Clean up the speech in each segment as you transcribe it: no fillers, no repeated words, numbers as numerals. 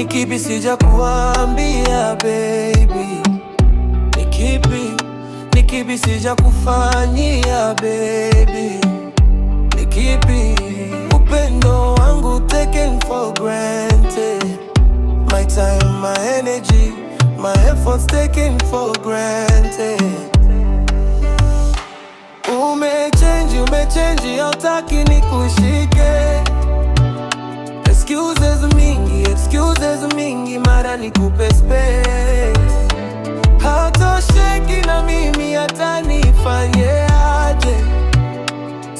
kipi sijakuambia baby? Ni kipi sijakufanyia baby? Ni kipi? Upendo wangu taken for granted. My time, my energy, my efforts taken for granted. Umechange, hautaki nikushike. Excuses mingi, mara nikupe space. Hatosheki na mimi, hata nifanye aje.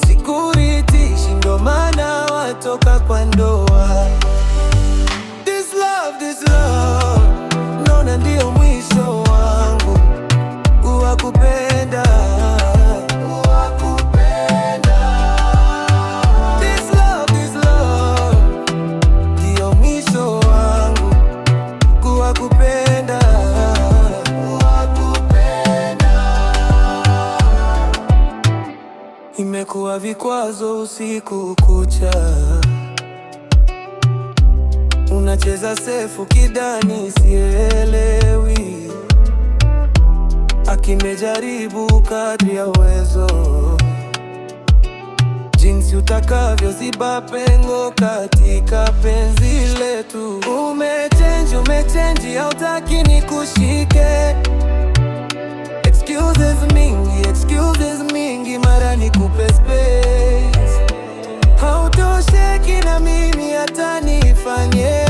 Sikuritishi, ndo maana watoka kwa ndoa. This love, naona ndio mwisho wangu kuwakupenda. This love, ndio mwisho wangu kuwakupenda. Imekuwa vikwazo usiku kucha, unacheza sefu kidani, sielewi. Akimejaribu kadri ya uwezo, jinsi utakavyo ziba pengo katika penzi letu. Umechange, hautaki nikushike. Excuses mingi, mara nikupe space. Hautosheki na mimi, hata nifanye